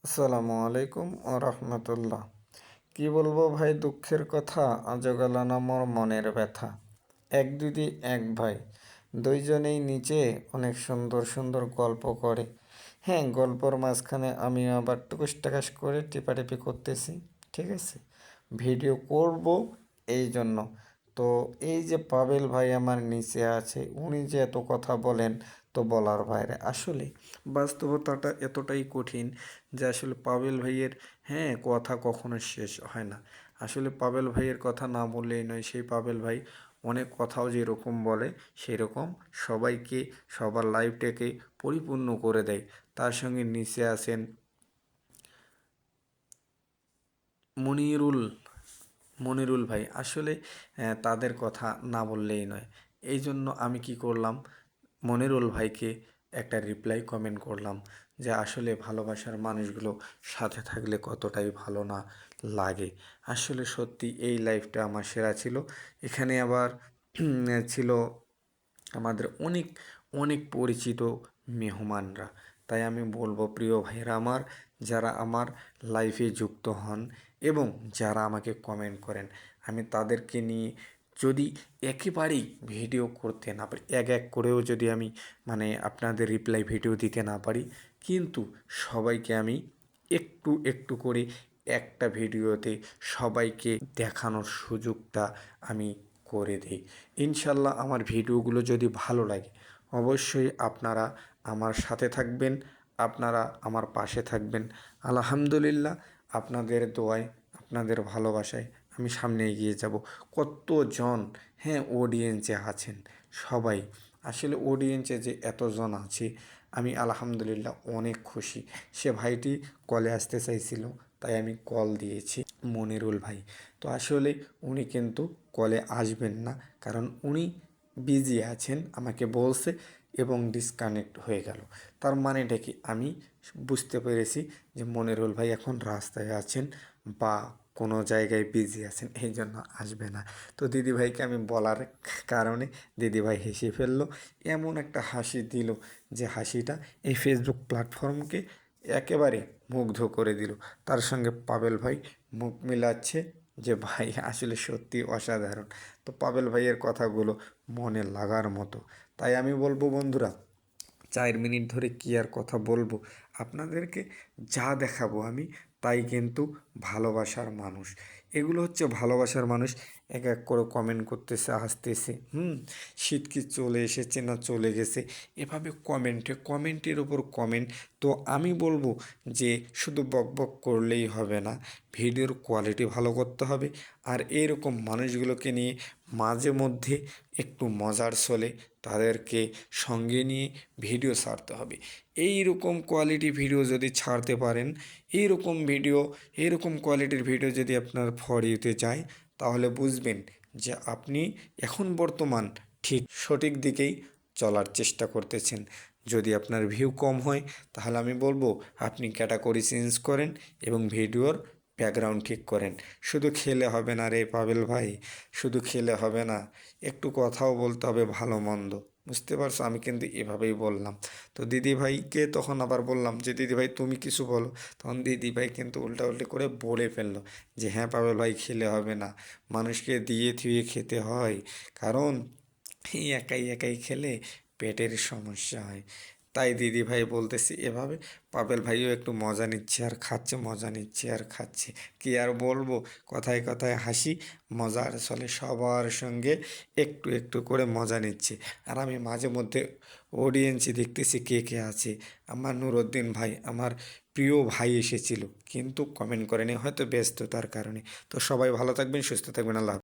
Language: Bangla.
আসসালামু আলাইকুম ও রহমতুল্লাহ। কি বলবো ভাই, দুঃখের কথা, আজ গেল না মোর মনের ব্যথা। এক দিদি এক ভাই, দুইজনেই নিচে অনেক সুন্দর সুন্দর গল্প করে। হ্যাঁ, গল্পর মাঝখানে আমি আবার টুকুস টাকাস করে টিপাটিপি করতেছি। ঠিক আছে, ভিডিও করব এই জন্য। তো এই যে পাবেল ভাই আমার নিচে আছে, উনি যে এত কথা বলেন, তো বলার বাইরে। আসলে বাস্তবতাটা এতটাই কঠিন যে আসলে পাবেল ভাইয়ের, হ্যাঁ, কথা কখনো শেষ হয় না। আসলে পাবেল ভাইয়ের কথা না বললেই নয়, সেই পাবেল ভাই অনেক কথাও যেরকম বলে সেরকম সবাইকে, সবার লাইফটাকে পরিপূর্ণ করে দেয়। তার সঙ্গে নিচে আসেন মনিরুল মনিরুল ভাই। আসলে তাদের কথা না বললেই নয়। এই জন্য আমি কি করলাম, মনিরুল ভাইকে একটা রিপ্লাই কমেন্ট করলাম যে আসলে ভালোবাসার মানুষগুলো সাথে থাকলে কতটাই ভালো না লাগে। আসলে সত্যি এই লাইফটা আমার সেরা ছিল। এখানে আবার ছিল আমাদের অনেক অনেক পরিচিত মেহমানরা। তাই আমি বলবো প্রিয় ভাইয়েরা আমার, যারা আমার লাইফে যুক্ত হন এবং যারা আমাকে কমেন্ট করেন, আমি তাদেরকে নিয়ে যদি একেবারেই ভিডিও করতে না পারি, এক এক করেও যদি আমি আপনাদের রিপ্লাই ভিডিও দিতে না পারি, কিন্তু সবাইকে আমি একটু একটু করে একটা ভিডিওতে সবাইকে দেখানোর সুযোগটা আমি করে দিই। ইনশাল্লাহ আমার ভিডিওগুলো যদি ভালো লাগে, অবশ্যই আপনারা আমার সাথে থাকবেন, আপনারা আমার পাশে থাকবেন। আলহামদুলিল্লাহ, আপনাদের দোয়ায়, আপনাদের ভালোবাসায় আমি সামনে এগিয়ে যাব। কতজন, হ্যাঁ, অডিয়েন্সে আছেন সবাই। আসলে অডিয়েন্সে যে এতজন আছে, আমি আলহামদুলিল্লাহ অনেক খুশি। সে ভাইটি কলে আসতে চাইছিল, তাই আমি কল দিয়েছি মনিরুল ভাই। তো আসলে উনি কিন্তু কলে আসবেন না, কারণ উনি বিজি আছেন আমাকে বলছে, এবং ডিসকানেক্ট হয়ে গেল। তার মানেটা কি, আমি বুঝতে পেরেছি যে মনিরুল ভাই এখন রাস্তায় আছেন বা কোনো জায়গায় বিজি আছেন, এই জন্য আসবে না। তো দিদিভাইকে আমি বলার কারণে দিদিভাই হেসে ফেললো। এমন একটা হাসি দিল যে হাসিটা এই ফেসবুক প্ল্যাটফর্মকে একেবারে মুগ্ধ করে দিল। তার সঙ্গে পাবেল ভাই মুখ মিলাচ্ছে যে ভাই আসলে সত্যি অসাধারণ। তো পাবেল ভাইয়ের কথাগুলো মনে লাগার মতো। তাই আমি বলবো বন্ধুরা, 4 মিনিট ধরে কী আর কথা বলবো, আপনাদেরকে যা দেখাবো আমি, তাই কিন্তু ভালোবাসার মানুষ। এগুলো হচ্ছে ভালোবাসার মানুষ। এক এক করে কমেন্ট করতেছে, আসতেছে। শীত কি চলে এসেছে না চলে গেছে, এভাবে কমেন্টের ওপর কমেন্ট। তো আমি বলবো যে শুধু বক বক করলেই হবে না, ভিডিওর কোয়ালিটি ভালো করতে হবে। আর এইরকম মানুষগুলোকে নিয়ে মাঝে মধ্যে একটু মজার ছলে তাদেরকে সঙ্গে নিয়ে ভিডিও ছাড়তে হবে। এই রকম কোয়ালিটি ভিডিও যদি ছাড়তে পারেন, এইরকম ভিডিও, এইরকম কোয়ালিটির ভিডিও যদি আপনার ফর ইউতে যায়, তাহলে বুঝবেন যে আপনি এখন বর্তমান ঠিক সঠিক দিকেই চলার চেষ্টা করতেছেন। যদি আপনার ভিউ কম হয়, তাহলে আমি বলবো আপনি ক্যাটাগরি চেঞ্জ করেন এবং ভিডিওর ব্যাকগ্রাউন্ড ঠিক করেন। শুধু খেলে হবে না রে পাবেল ভাই, শুধু খেলে হবে না, একটু কথাও বলতে হবে ভালো মন্দ। বুঝতে পারছো, আমি কিন্তু এভাবেই বললাম। তো দিদিভাইকে তখন আবার বললাম যে দিদিভাই তুমি কিছু বলো। তখন দিদিভাই কিন্তু উল্টাউল্টি করে বলে ফেললো যে হ্যাঁ পাবেল ভাই, খেলে হবে না, মানুষকে দিয়ে থুয়ে খেতে হয়, কারণ এই একাই একাই খেলে পেটের সমস্যা হয়। তাই দিদিভাই বলতেছি এভাবে, পাবেল ভাইও একটু মজা নিচ্ছে আর খাচ্ছে, মজা নিচ্ছে আর খাচ্ছে। কি আর বলবো, কথায় কথায় হাসি, মজার ছলে সবার সঙ্গে একটু একটু করে মজা নিচ্ছে। আর আমি মাঝে মধ্যে অডিয়েন্সে দেখতেছি কে কে আছে। আমার নুরুদ্দিন ভাই, আমার প্রিয় ভাই এসেছিল, কিন্তু কমেন্ট করেনি, হয়তো ব্যস্ততার কারণে। তো সবাই ভালো থাকবেন, সুস্থ থাকবেন, আল্লাহ হাফেজ।